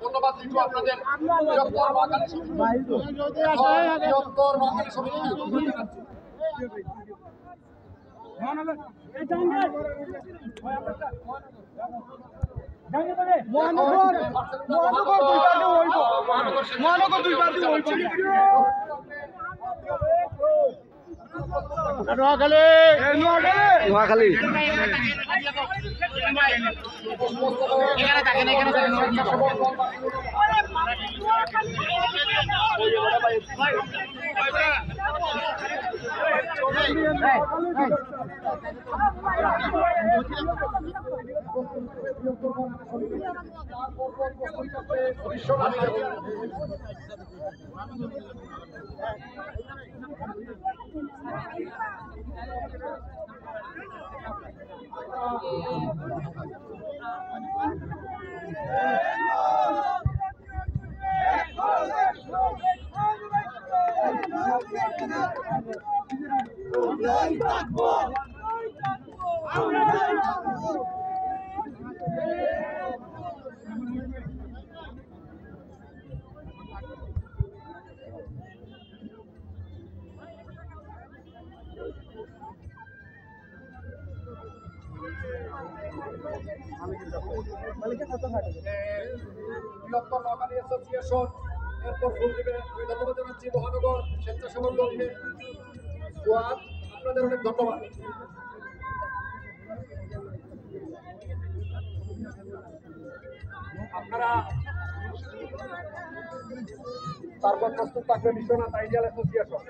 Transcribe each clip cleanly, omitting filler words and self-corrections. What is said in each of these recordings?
ধন্যবাদ লিটু আপনাদের বৃহত্তর নোয়াখালী সমিতি নোয়াখালী বৃহত্তর নোয়াখালী অ্যাসোসিয়েশন এরপর ফুল দিবে। আমি ধন্যবাদ জানাচ্ছি মহানগর স্বেচ্ছাসেবক দলকে। সোয়াদ, আপনাদের অনেক ধন্যবাদ। আপনারা তারপর প্রস্তুত থাকবে বিশ্বনাথ আইডিয়াল অ্যাসোসিয়েশন।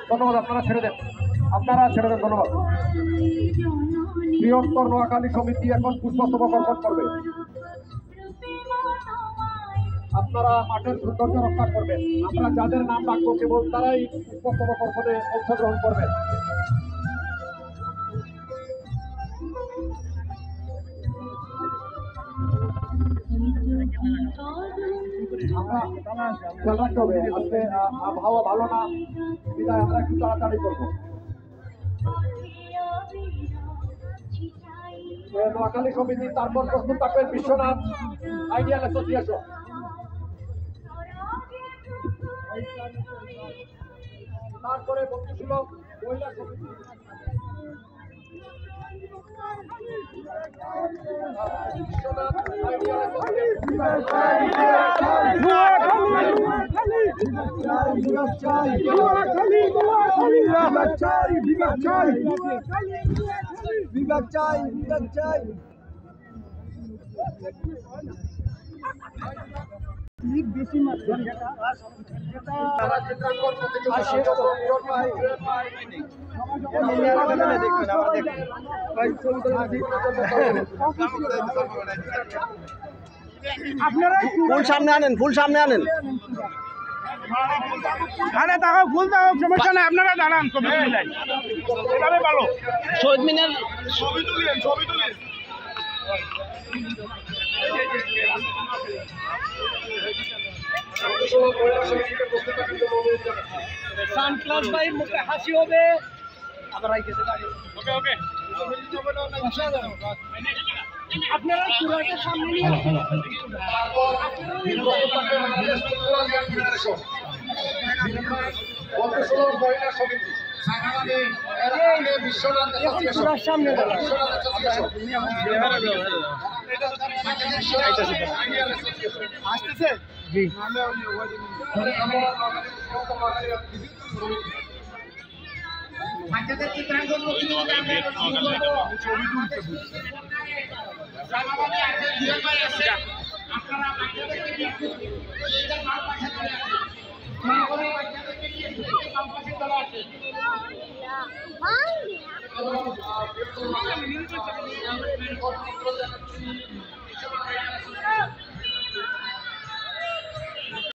ধন্যবাদ, আপনারা ছেড়ে দেন, ধন্যবাদ। বৃহত্তর নোয়াখালী সমিতি এখন পুষ্পস্তবক অর্পণ করবে। আপনারা মাঠের সৌন্দর্য রক্ষা করবেন। আমরা যাদের নাম রাখবো কেবল তারাই পুষ্পস্তবক অর্পণে অংশগ্রহণ করবেন। খেয়াল রাখতে হবে, আজকে আবহাওয়া ভালো না, বিদায় আমরা একটু তাড়াতাড়ি করবো। নোয়াখালী সমিতি তারপর প্রস্তুত থাকবেন বিশ্বনাথ আইডিয়াল অ্যাসোসিয়েশন। তারপরে বন্ধুসুলভ মহিলা সমিতি। বিশ্বনাথ আইডিয়াল বিভাগ চাই। বেশি মাছ ফুল সামনে আনেন আরে তাকে ফুল দাও, সমস্যা নেই, আপনারা দাঁড়ান। ভালো শহীদ মিনার ছবি তুলেন। সানপ্লাস ভাই মুখে হাসি হবে। ওকে আপনারা পুরোটা সামনে নিয়ে মহিলা সমিতি বিশ্বনাথ সামনে আসতেছে জি বাচ্চাদের চিত্রাঙ্কন প্রতিযোগিতা আপনারা বাচ্চাদেরকে নিয়ে চলে আসেন।